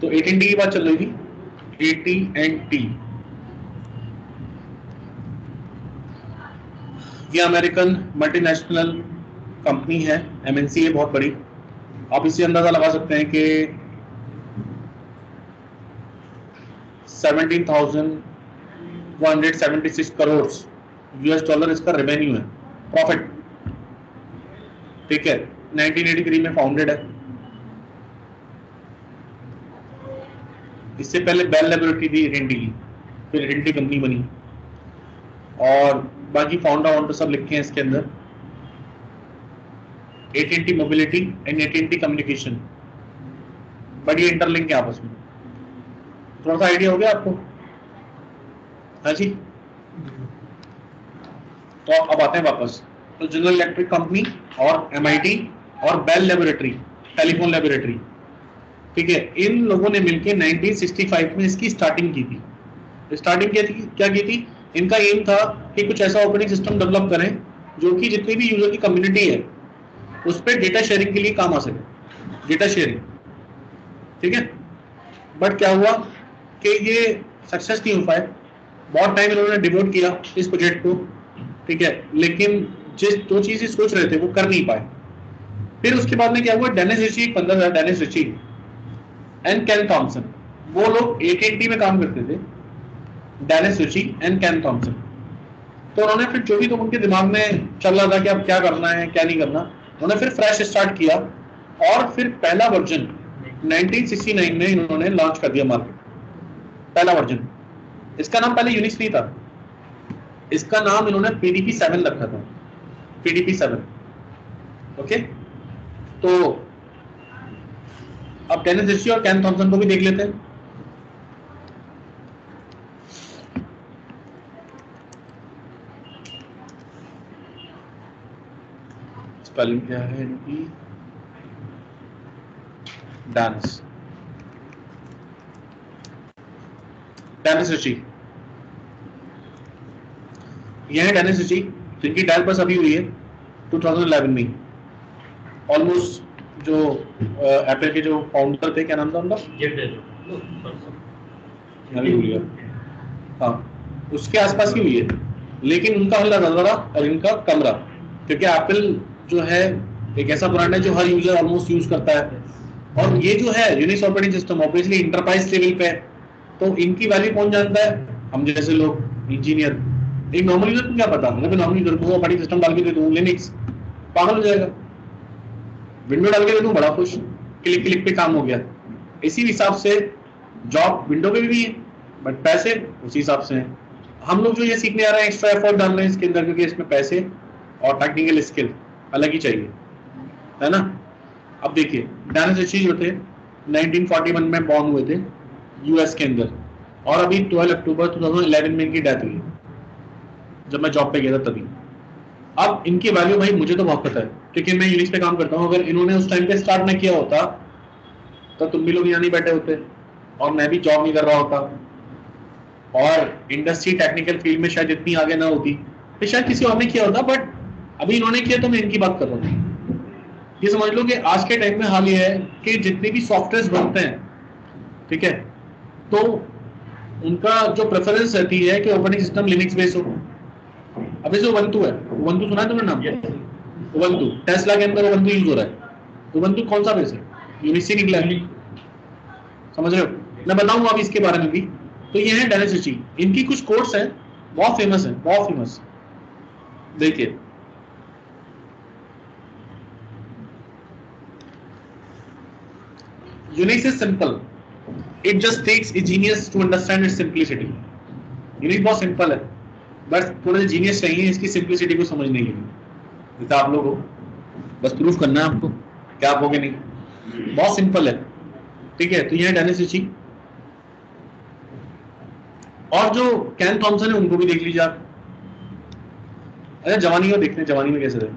तो AT&T की बात चल रही थी, AT&T ये अमेरिकन मल्टीनेशनल कंपनी है, MNC है बहुत बड़ी। आप इससे अंदाजा लगा सकते हैं कि 17,176 करोड़ $US इसका रेवेन्यू है, प्रॉफिट। ठीक है, 1983 में फाउंडेड है। इससे पहले बेल लेबोरेटरी थी AT&T की, फिर AT&T कंपनी बनी, और बाकी फाउंडर सब लिखे हैं इसके अंदर। AT&T mobility and AT&T communication, बड़ी इंटरलिंक है आपस में। थोड़ा सा आइडिया हो गया आपको? हाँ जी। तो अब आते हैं वापस। तो जनरल इलेक्ट्रिक कंपनी और MIT और बेल लेबोरेटरी, टेलीफोन लेबोरेटरी, ठीक है, इन लोगों ने मिलकर 1965 में इसकी स्टार्टिंग की थी। स्टार्टिंग क्या की थी? इनका एम था कि कुछ ऐसा ऑपरेटिंग सिस्टम डेवलप करें जो कि जितनी भी यूजर की कम्युनिटी है उस पर डेटा शेयरिंग के लिए काम आ सके, डेटा शेयरिंग। ठीक है, बट क्या हुआ कि ये सक्सेस नहीं हो पाए। बहुत टाइम इन्होंने डिवोट किया इस प्रोजेक्ट को, ठीक है, लेकिन जिस दो चीजें सोच रहे थे वो कर नहीं पाए। फिर उसके बाद में क्या हुआ, डेनिस रिची एक बंदा था, Dennis Ritchie and Ken Thompson, वो लोग AT&T में काम करते थे, Dennis Ritchie and Ken Thompson. तो उन्होंने फिर जो भी तो उनके दिमाग में चल रहा था कि अब क्या करना है क्या नहीं करना, उन्होंने फिर फ्रेश स्टार्ट किया और फिर पहला वर्जन 1969 में इन्होंने लॉन्च कर दिया मार्केट, पहला वर्जन। इसका नाम पहले यूनिक्स नहीं था, इसका नाम इन्होंने PDP-7 रखा था, PDP-7। ओके, तो अब डेनिस रिची और केन थॉमसन को भी देख लेते हैं। स्पेलिंग क्या है इनकी? डेनिस रिची, यह है डेनिस रिची, जिनकी डेल पास अभी हुई है 2011 में। ऑलमोस्ट जो एप्पल के जो फाउंडर थे, क्या नाम था उनका? हाँ, उसके आसपास ही हुई है, लेकिन उनका हल्ला ज्यादा रहा और इनका कम रहा, क्योंकि एप्पल जो है एक ऐसा ब्रांड है जो हर यूजर ऑलमोस्ट यूज करता है, और ये जो है Unix operating system obviously enterprise level पे है, तो इनकी वैल्यू कौन जानता है? हम जैसे लोग, इंजीनियर। एक नॉर्मल यूजर को क्या पता? अगर नॉर्मल यूजर को ऑपरेटिंग सिस्टम डाल के दे दूं लिनक्स, पागल हो जाएगा। विंडो डाल के दे दूं, बड़ा खुश, क्लिक क्लिक पे काम हो गया। इसी हिसाब से जॉब विंडो पे भी है, बट पैसे उसी हिसाब से हैं। हम लोग जो ये सीखने आ रहे हैं, एक्स्ट्रा एफर्ट डाल रहे हैं इसके अंदर, क्योंकि इसमें पैसे और टेक्निकल स्किल अलग ही चाहिए, है ना। अब देखिए, डेनिस रिची जो थे 1941 में बॉर्न हुए थे US के अंदर, और अभी 12 अक्टूबर 2011 में इनकी डेथ हुई, जब मैं जॉब पे गया था तभी। अब इनकी वैल्यू भाई मुझे तो बहुत पता है, क्योंकि मैं यूनिक्स पे काम करता हूँ। अगर इन्होंने उस टाइम पे स्टार्ट न किया होता तो तुम भी लोग यहाँ नहीं बैठे होते, और मैं भी जॉब नहीं कर रहा होता, और इंडस्ट्री टेक्निकल फील्ड में शायद इतनी आगे ना होती, फिर शायद किसी और ने किया होता, बट अभी इन्होंने किया तो मैं इनकी बात कर रहा हूँ। ये समझ लो कि आज के टाइम में हाल ये है कि जितने भी सॉफ्टवेयर बनते हैं, ठीक है, तो उनका जो प्रेफरेंस रहती है कि ऑपरेटिंग सिस्टम लिनक्स बेस्ड हो। अभी जो उबंटू है, उबंटू सुना है तुमने नाम? उबंटू, टेस्ला के अंदर उबंटू यूज हो रहा है। उबंटू कौन सा बेस है? यूनिक्स से निकला है, समझ रहे हो? मैं बताऊंगा अभी इसके बारे में भी। तो ये है डेनिस रिची, इनकी कुछ कोट्स हैं, बहुत फेमस है, बहुत फेमस। देखिए, Unix is simple, it just takes a genius to understand its simplicity. Unix बहुत सिंपल है, बस थोड़े जीनियस चाहिए इसकी सिंप्लिसिटी को समझने के लिए। जैसे आप लोग हो, बस प्रूफ करना है आपको, क्या आप होगे नहीं। बहुत सिंपल है, ठीक है। तो ये है डेनिस रिची, और जो केन थॉमसन है उनको भी देख लीजिए आप। अच्छा, जवानी को देखते हैं, जवानी में कैसे रहे।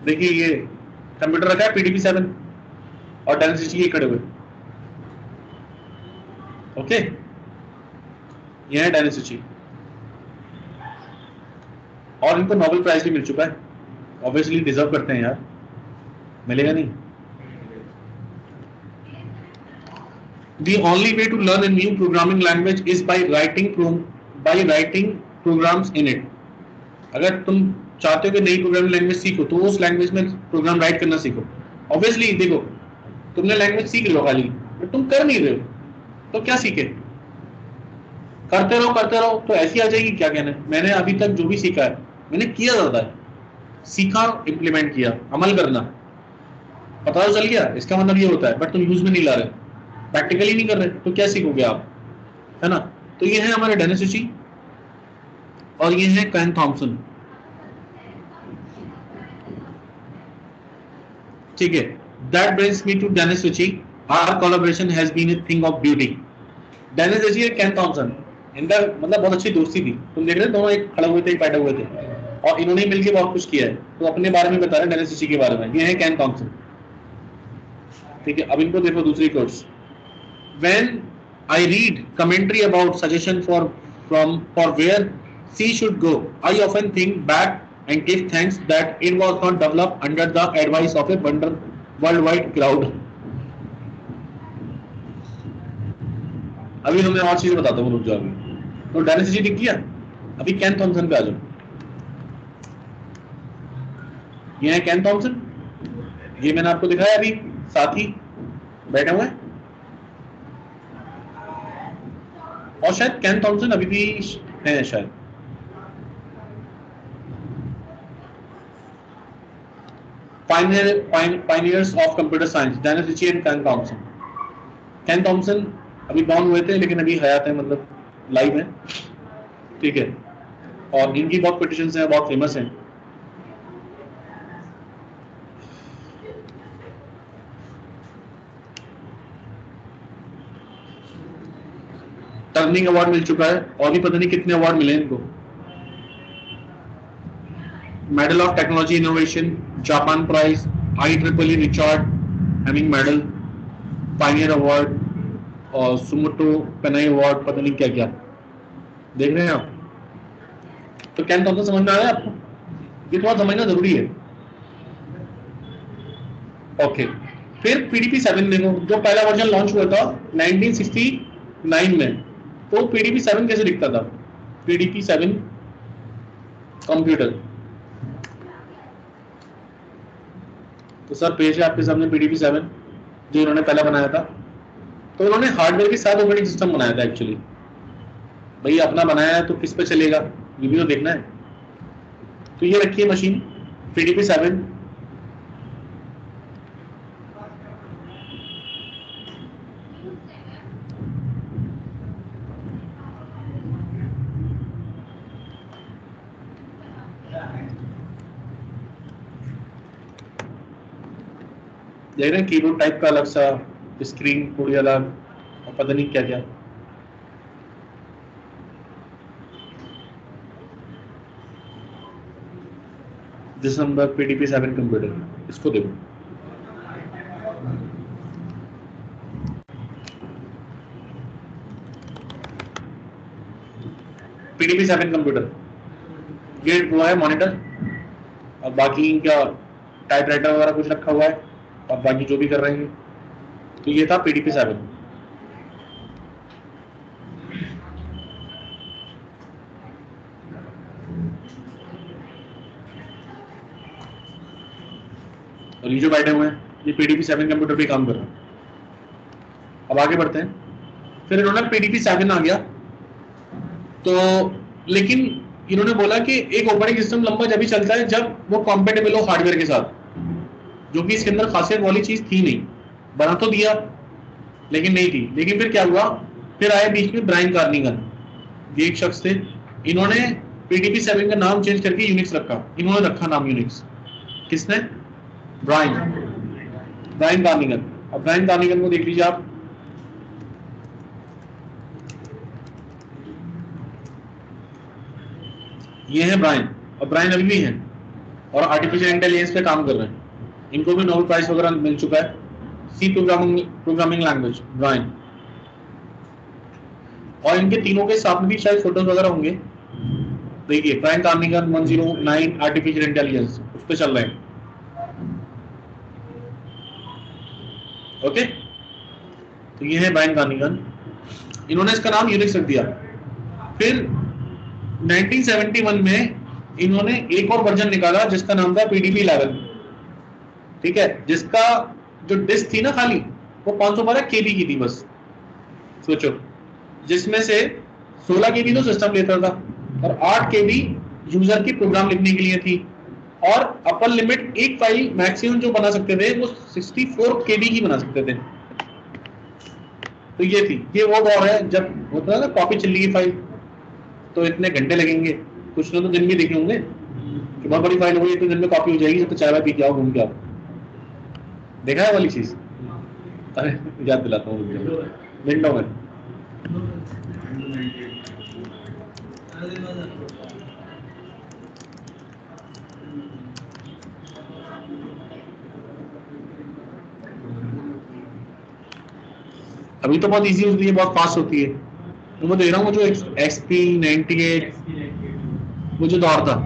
देखिए, ये कंप्यूटर रखा है PDP-7 और डेनिस रिची ये खड़े हुए, ओके। ये है डेनिस रिची, और इनको नोबेल प्राइज भी मिल चुका है, ऑब्वियसली डिजर्व करते हैं यार, मिलेगा नहीं? The only way to learn a new programming language is by writing programs in it. अगर तुम चाहते हो कि नई प्रोग्रामिंग लैंग्वेज सीखो तो उस लैंग्वेज में प्रोग्राम राइट करना सीखो. ऑब्वियसली देखो, तुमने लैंग्वेज सीख रहे हो खाली, बट तुम कर नहीं रहे हो, तो क्या सीखे? करते रहो तो ऐसी आ जाएगी. क्या कहना है, मैंने अभी तक जो भी सीखा है मैंने किया ज्यादा है, सीखा, इम्प्लीमेंट किया, अमल करना पता तो चल गया, इसका मतलब ये होता है. बट तुम यूज में नहीं ला रहे, प्रैक्टिकली नहीं कर रहे, तो क्या सीखोगे आप, है ना? तो ये है हमारे डेनिस रिची और ये है कैन थॉमसन. ठीक है, that brings me to Dennis Ritchie. Our collaboration has been a thing of beauty. Dennis Ritchie और कैन थॉमसन, इनका मतलब बहुत अच्छी दोस्ती थी. तुम देख रहे दोनों एक खड़े हुए थे, एक बैठे हुए थे, और इन्होंने मिलकर बहुत कुछ किया है. तो अपने बारे में बता रहे हैं डेनिस रिची के बारे में. ये है कैन थॉमसन. ठीक है, अब इनको देखो दूसरी course. When I read commentary about suggestion for where C should go, I often think back and give thanks that it was not developed under the advice of a worldwide crowd. अभी तुम्हें और चीजें बताता हूँ, रुक जाओ. तो Dennis Ritchie दिख गया. अभी कैन थॉमसन पे आ जाओ. ये है कैन थॉमसन, ये मैंने आपको दिखाया अभी, साथी बैठे हुए हैं. और शायद कैन थॉमसन अभी भी है शायद. Pioneers of computer science, Dennis Ritchie and Ken Thompson. कैन थॉमसन अभी डाउन हुए थे लेकिन अभी हयात है, मतलब लाइव है. ठीक है, और इनकी बहुत पिटिशंस हैं, बहुत फेमस हैं. टर्निंग अवार्ड मिल चुका है, और भी पता नहीं कितने अवार्ड मिले इनको. Medal of technology innovation, Japan prize, IEEE Richard Hamming medal, pioneer award और सुमोटो पेनाई अवार्ड, पता नहीं क्या क्या. देख रहे हैं आप? तो कैन थॉमसन समझ में आ रहा है आपको? ये थोड़ा समझना जरूरी है. ओके, फिर PDP-7 देखो, जो पहला वर्जन लॉन्च हुआ था 1969 में. तो PDP-7 कैसे दिखता था? PDP-7 computer. तो सर पेज है आपके सामने PDP-7 जो इन्होंने पहला बनाया था. तो इन्होंने हार्डवेयर के साथ ऑपरेटिंग सिस्टम बनाया था एक्चुअली. भाई अपना बनाया है तो किस पे चलेगा, ये भी तो देखना है. तो ये रखी है मशीन PDP-7. देख रहे हैं कीबोर्ड टाइप का अलग सा, स्क्रीन पूरी अलग, और पता नहीं क्या क्या. दिस नंबर PDP-7 कंप्यूटर, इसको देखो. PDP-7 कंप्यूटर, ये हुआ है मॉनिटर, और बाकी क्या टाइपराइटर वगैरह कुछ रखा हुआ है, और बाकी जो भी कर रहे हैं. तो ये था PDP-7. और ये जो बैठे हुए हैं ये PDP-7 कंप्यूटर पे काम कर रहे हैं. अब आगे बढ़ते हैं. फिर इन्होंने PDP-7 आ गया. तो लेकिन इन्होंने बोला कि एक ऑपरेटिंग सिस्टम लंबा जब भी चलता है जब वो कॉम्पेटेबल हो हार्डवेयर के साथ, जो कि इसके अंदर खासियत वाली चीज थी नहीं. बना तो दिया लेकिन नहीं थी. लेकिन फिर क्या हुआ, फिर आए बीच में ब्रायन कार्निगन, ये एक शख्स थे. इन्होंने PDP-7 का नाम चेंज करके यूनिक्स रखा. इन्होंने रखा नाम यूनिक्स. किसने? Brian Kernighan. अब ब्रायन कार्निगन को देख लीजिए आप. ये है ब्रायन, और ब्रायन अभी भी हैं और आर्टिफिशियल इंटेलिजेंस पे काम कर रहे हैं. इनको भी नोबेल प्राइज वगैरह मिल चुका है. C programming language Brian. और इनके तीनों के साथ में भी शायद फोटोज वगैरह होंगे. देखिए ब्रायन कार्निगन 109 आर्टिफिशियल इंटेलिजेंस उस पर चल रहे हैं. ओके, तो तो ये है ब्रायन कार्निगन, इन्होंने इसका नाम यूनिक्स रख दिया। फिर 1971 में इन्होंने एक और वर्जन निकाला जिसका नाम था PDP-11, ठीक है, जिसका जो डिस्क थी ना खाली वो 512 KB की थी बस, सोचो, जिसमें से 16 KB तो सिस्टम लेता था और 8 KB यूजर की प्रोग्राम लिखने के लिए थी, और अपर लिमिट एक फाइल मैक्सिमम जो बना सकते थे वो 64 KB की बना सकते थे। तो ये थी, ये वो दौर है जब होता है ना कॉपी चल रही है फाइल तो इतने घंटे लगेंगे, कुछ लोग तो दिन में देखे होंगे कि बहुत बड़ी फाइल होगी तो दिन में कॉपी हो जाएगी, तो चाय वाय पी के आओ, घूम के आओ, देखा है वाली चीज? अरे याद दिलाता हूँ विंडो में। अभी तो बहुत इजी होती है, बहुत फास्ट होती है, तो मैं देख रहा हूँ जो XP 98 वो जो दौर था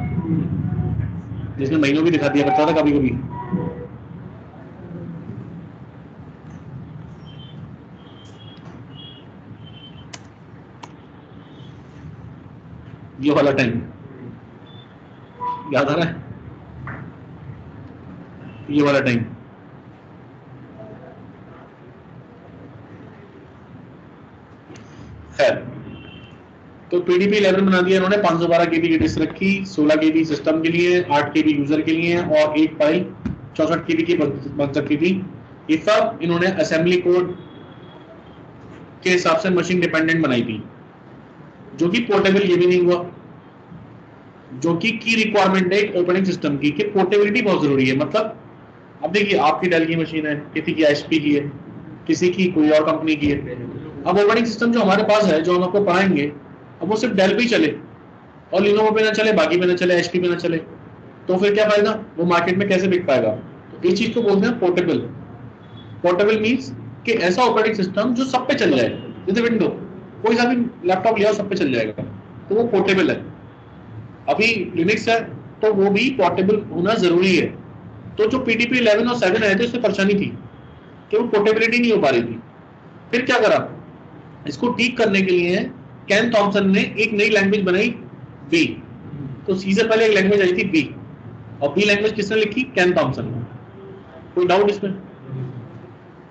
जिसमें महीनों भी दिखा दिया करता था कभी कभी, ये वाला टाइम याद आ रहा है, ये वाला टाइम। खैर, तो PDP-11 बना दिया इन्होंने, 512 KB की डिस्क रखी, 16 KB सिस्टम के लिए, 8 KB यूजर के लिए, और एक फाइल 64 KB की बन सकती थी। ये सब इन्होंने असेंबली कोड के हिसाब से मशीन डिपेंडेंट बनाई थी, जो कि पोर्टेबल ये भी नहीं हुआ, जो कि की रिक्वायरमेंट है ऑपरेटिंग सिस्टम की कि पोर्टेबिलिटी बहुत जरूरी है। मतलब अब देखिए, आपकी डेल की मशीन है, किसी की HP की है, किसी की कोई और कंपनी की है, अब ऑपरेटिंग सिस्टम जो हमारे पास है, जो हम आपको पढ़ाएंगे, अब वो सिर्फ डेल पे ही चले और लिनोवो पे ना चले, बाकी पे ना चले, HP पे ना चले, तो फिर क्या फायदा, वो मार्केट में कैसे बिक पाएगा? तो इस चीज को बोलते हैं पोर्टेबल। पोर्टेबल मीन्स कि ऐसा ऑपरेटिंग सिस्टम जो सब पे चल जाए, जैसे विंडो, कोई सा भी लैपटॉप लिया सब पे चल जाएगा, तो वो पोर्टेबल है। अभी लिनक्स है तो वो भी पोर्टेबल होना जरूरी है। तो जो PDP-11 और 7 आए थे उसमें परेशानी थी कि वो पोर्टेबिलिटी नहीं हो पा रही थी। फिर क्या करा, इसको ठीक करने के लिए केन थॉमसन ने एक नई लैंग्वेज बनाई, बी। तो सी से पहले एक लैंग्वेज आई थी बी, और बी लैंग्वेज किसने लिखी? केन थॉमसन ने। कोई डाउट इसमें?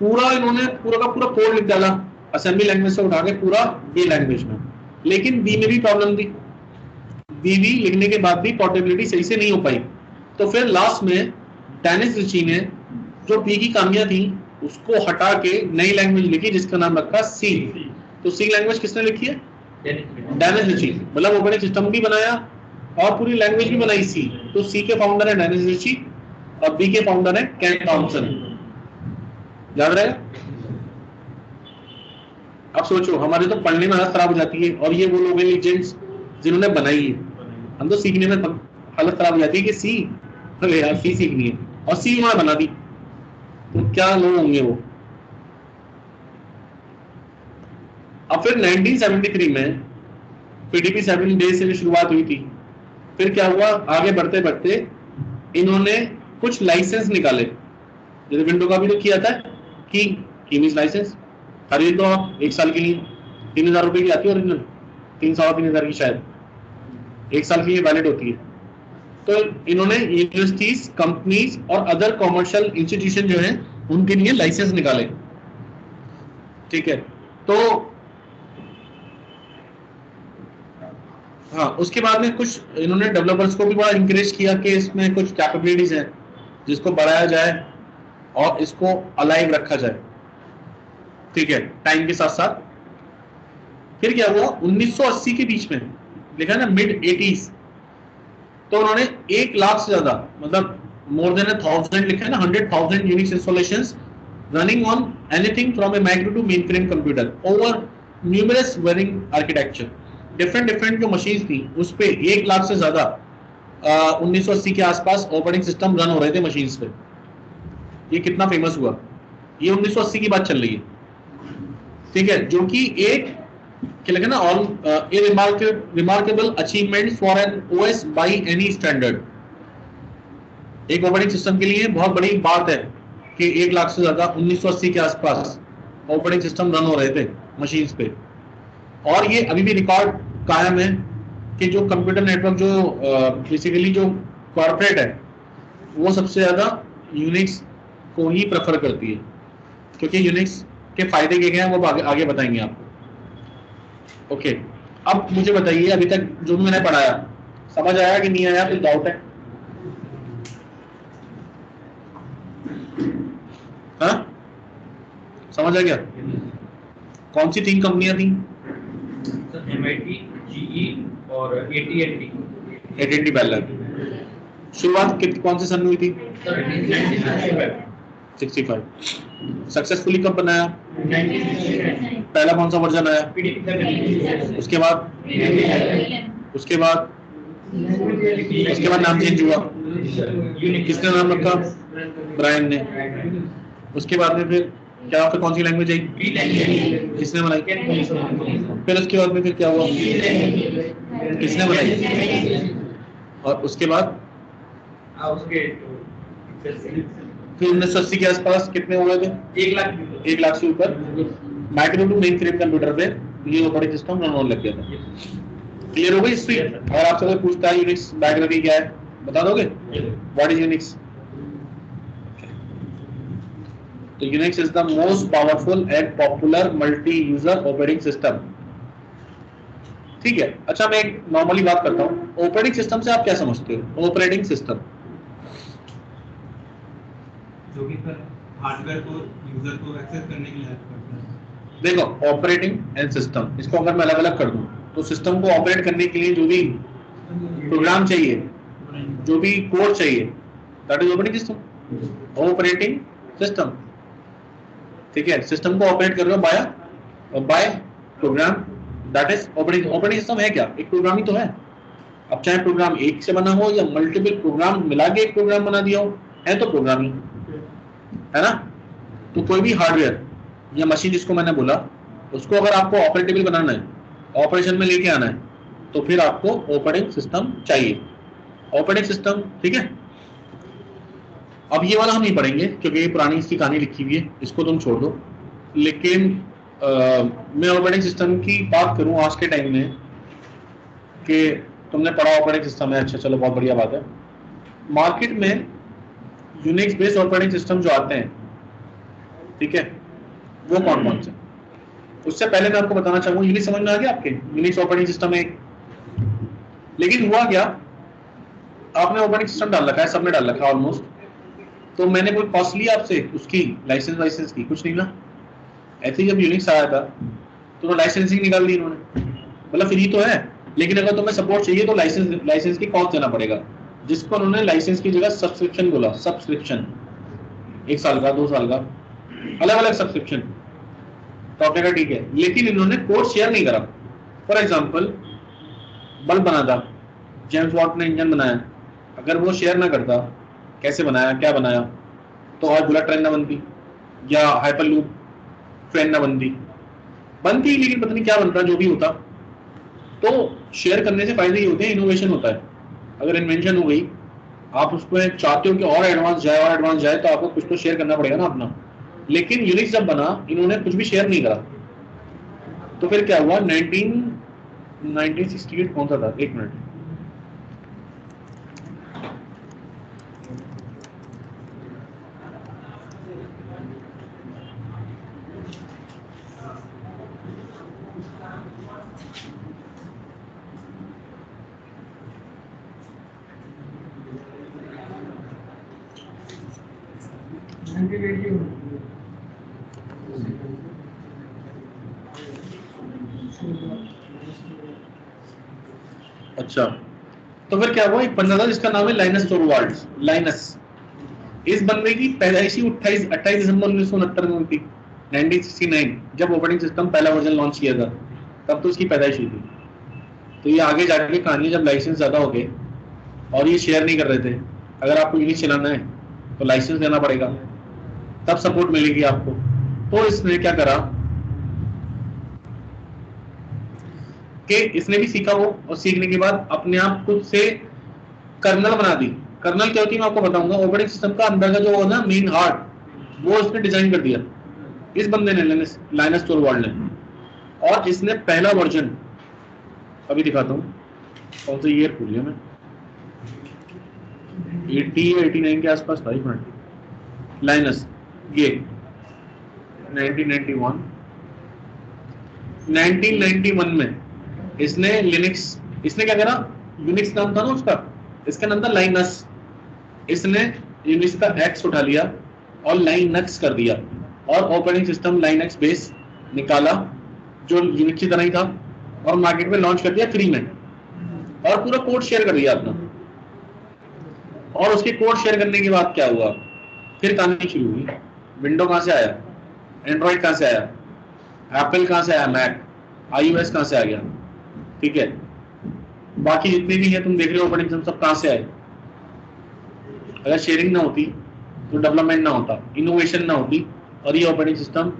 पूरा इन्होंने पूरा का पूरा कोड लिख डाला असेंबली लैंग्वेज से उठा के पूरा बी लैंग्वेज में, लेकिन बी में भी प्रॉब्लम थी, बी लिखने के बाद भी पोर्टेबिलिटी सही से नहीं हो पाई। तो फिर लास्ट में डेनिस रिची ने जो बी की खामियां थी उसको हटा के नई लैंग्वेज लिखी जिसका नाम रखा सी। तो सी लैंग्वेज किसने लिखी है? Dennis Ritchie. मतलब ऑपरेटिंग सिस्टम भी बनाया और पूरी लैंग्वेज भी बनाई सी। तो सी के फाउंडर है डेनिस रिची और बी के फाउंडर है केन थॉमसन। याद रहेगा? अब सोचो, हमारे तो पढ़ने में हालत खराब हो जाती है और ये वो लोग हैं लीजेंड्स जिन्होंने बनाई है, हम तो सीखने में हालत खराब हो जाती है कि सी, अरे यार सी सीखनी है और सी उन्होंने बना दी, तो क्या लोग होंगे वो। अब फिर 1973 में PDP-7 डे से शुरुआत हुई थी। फिर क्या हुआ, आगे बढ़ते बढ़ते इन्होंने कुछ लाइसेंस निकाले, जैसे विंडो का भी तो किया था कि कीमीज लाइसेंस खरीद दो आप 1 साल के लिए, 3000 रुपए की आती है ओरिजिनल, 3-3,500 की शायद, 1 साल के लिए वैलिड होती है। तो इन्होंने यूनिवर्सिटीज, कंपनीज और अदर कॉमर्शियल इंस्टीट्यूशन जो है उनके लिए लाइसेंस निकाले, ठीक है। तो हाँ, उसके बाद में कुछ इन्होंने डेवलपर्स को भी बड़ा इंकरेज किया कि इसमें कुछ कैपेबिलिटीज हैं जिसको बढ़ाया जाए और इसको अलाइव रखा जाए, ठीक है, टाइम के साथ साथ। फिर क्या हुआ, 1980 के बीच में, लिखा है ना मिड 80s, तो उन्होंने 1 लाख से ज्यादा, मतलब मोर देन 1000 लिखा है ना, 100,000 Unix installations running on anything from a micro to mainframe computer over numerous varying architecture. Different जो मशीन थी उस पे 1 लाख से ज्यादा 1980 के आसपास ऑपरेटिंग सिस्टम रन हो रहे थे मशीन्स पे। ये कितना फेमस हुआ, ये 1980 की बात चल रही है, ठीक है, जो कि एक क्या लगे ना, remarkable achievement for an OS by any standard. एक ऑपरेटिंग सिस्टम के लिए बहुत बड़ी बात है कि 1 लाख से ज्यादा 1980 के आसपास ऑपरेटिंग सिस्टम रन हो रहे थे मशीन्स पे, और ये अभी भी रिकॉर्ड कायम है कि जो कंप्यूटर नेटवर्क जो बेसिकली जो कॉर्पोरेट है वो सबसे ज्यादा यूनिक्स को ही प्रेफर करती है, क्योंकि यूनिक्स के फायदे क्या हैं वो आगे बताएंगे आपको। ओके, अब मुझे बताइए अभी तक जो भी मैंने पढ़ाया समझ आया कि नहीं आया, कुछ डाउट है? हाँ, समझ आ गया? कौन सी 3 कंपनियां थी? MIT, GE और AT&T। AT&T baler. शुरुआत कौन से सन में हुई थी? 65। सक्सेसफुली कब बनाया? पहला कौन सा वर्जन आया? उसके बाद नाम चेंज हुआ, किसने नाम रखा? ब्रायन ने। उसके बाद में फिर कौन सी लैंग्वेज आई? किसने बनाई? फिर उसके बाद में फिर क्या हुआ? किसने बनाई? और उसके बाद फिर 1980 के आसपास कितने हुए थे? 1 लाख से ऊपर micro to mainframe computer पे ये ऑपरेटिंग सिस्टम रन होने लग गया था। क्लियर हो गई हिस्ट्री? अगर आपसे कोई पूछता है यूनिक्स बैकग्राउंड क्या है बता दोगे? What is Unix? तो Unix is the most powerful and popular multi user operating system. ठीक है, अच्छा मैं एक नॉर्मली बात करता हूँ, ऑपरेटिंग सिस्टम से आप क्या समझते हो? ऑपरेटिंग सिस्टम जो कि हार्डवेयर को यूजर को एक्सेस करने के लिए हेल्प करता है। देखो ऑपरेटिंग एंड सिस्टम, इसको अगर मैं अलग अलग कर दूं तो सिस्टम को ऑपरेट करने के लिए जो भी प्रोग्राम चाहिए, जो भी कोड चाहिए, that is operating system. Operating system, ठीक है, सिस्टम को ऑपरेट कर रहे हो by program, that is operating system. है क्या? एक प्रोग्राम ही तो है। अब चाहे प्रोग्राम एक से बना हो या मल्टीपल प्रोग्राम मिला के एक प्रोग्राम बना दिया हो, है तो प्रोग्राम ही, है ना? तो कोई भी हार्डवेयर या मशीन जिसको मैंने बोला, उसको अगर आपको ऑपरेटेबल बनाना है, ऑपरेशन में लेके आना है, तो फिर आपको ऑपरेटिंग सिस्टम चाहिए। ऑपरेटिंग सिस्टम, ठीक है। अब ये वाला हम नहीं पढ़ेंगे क्योंकि ये पुरानी इसकी कहानी लिखी हुई है, इसको तुम छोड़ दो। लेकिन मैं ऑपरेटिंग सिस्टम की बात करूं आज के टाइम में कि तुमने पढ़ा ऑपरेटिंग सिस्टम है, अच्छा चलो बहुत बढ़िया बात है। मार्केट में यूनिक्स बेस्ड ऑपरेटिंग सिस्टम जो आते हैं, ठीक है, वो कौन कौन से? उससे पहले मैं आपको बताना चाहूंगा, यूनिक्स समझ में आ गया आपके? यूनिक्स ऑपरेटिंग सिस्टम है। लेकिन हुआ क्या, आपने ऑपरेटिंग सिस्टम डाल रखा है, सबने डाल रखा है ऑलमोस्ट, तो मैंने कोई कॉस्ट लिया आपसे उसकी लाइसेंस की? कुछ नहीं ना। ऐसे ही जब यूनिक्स आया था तो लाइसेंसिंग निकाल दी इन्होंने, मतलब फ्री तो है, लेकिन अगर तुम्हें सपोर्ट चाहिए तो लाइसेंस की कॉस्ट देना पड़ेगा, जिसको उन्होंने लाइसेंस की जगह सब्सक्रिप्शन बोला। सब्सक्रिप्शन 1 साल का, 2 साल का, अलग अलग सब्सक्रिप्शन। तो आपने कहा ठीक है, लेकिन इन्होंने कोड शेयर नहीं करा। फॉर एग्जाम्पल बल्ब बना था, जेम्स वॉट ने इंजन बनाया, अगर वो शेयर ना करता कैसे बनाया क्या बनाया, तो आज बुलेट ट्रेन ना बनती या हाइपरलूप ट्रेन ना बनती, लेकिन पता नहीं क्या बनता, जो भी होता। तो शेयर करने से फायदे ही होते हैं, इनोवेशन होता है। अगर इन्वेंशन हो गई, आप उसमें चाहते हो कि और एडवांस जाए तो आपको कुछ तो शेयर करना पड़ेगा ना अपना। लेकिन यूनिक्स जब बना, इन्होंने कुछ भी शेयर नहीं करा। तो फिर क्या हुआ? 1968 कौन सा था? 1 मिनट, अच्छा। तो फिर क्या हुआ? एक बंदा था जिसका नाम है लाइनस टोरवाल्ड्स। लाइनस, इस बंदे की पैदाइशी 28 दिसंबर 1969 में हुई थी। 1969 जब ऑपरेटिंग सिस्टम पहला वर्जन लॉन्च किया था, तब तो इसकी पैदाइश हुई थी। तो ये आगे जाके कहानी, जब लाइसेंस ज्यादा हो गए और ये शेयर नहीं कर रहे थे, अगर आपको यूनिक्स चलाना है तो लाइसेंस देना पड़ेगा, तब सपोर्ट मिलेगी आपको। तो इसने क्या करा कि इसने भी सीखा वो, और सीखने के बाद अपने आप खुद से कर्नल बना दी। कर्नल क्या होती है मैं आपको बताऊंगा। ऑपरेटिंग सिस्टम का अंदर का जो ना मेन हार्ट, वो इसने डिजाइन कर दिया। इस बंदे ने लाइनस टोरवाल्ड ने, और इसने पहला वर्जन अभी दिखाता हूँ कौन सा ईयर भूल गया मैं, 80 या 89 के आसपास था। लाइनस ये 1991 1991 में इसने लिनक्स, इसने क्या करा, यूनिक्स नाम था ना उसका, इसका नाम था लाइनस, इसने यूनिक्स का एक्स उठा लिया और लाइनक्स कर दिया और ऑपरेटिंग सिस्टम लाइनक्स बेस निकाला जो यूनिक्स की तरह ही था और मार्केट में लॉन्च कर दिया फ्री में, और पूरा कोड शेयर कर दिया अपना। और उसके कोड शेयर करने के बाद क्या हुआ, फिर कहानी शुरू हुई। विंडो कहां से आया, एंड्रॉइड कहां से आया, एप्पल कहां से आया, मैक, iOS कहां से आ गया, ठीक है, बाकी जितने भी है तुम देख रहे हो ऑपरेटिंग सिस्टम सब कहां से आए। अगर शेयरिंग ना होती तो डेवलपमेंट ना होता, इनोवेशन ना होती, और ये operating system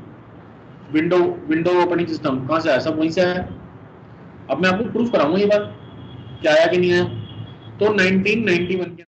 window operating system कहां से आया, सब वहीं से आया। अब मैं आपको प्रूफ कराऊंगा ये बात क्या आया कि नहीं आया। तो 1991 के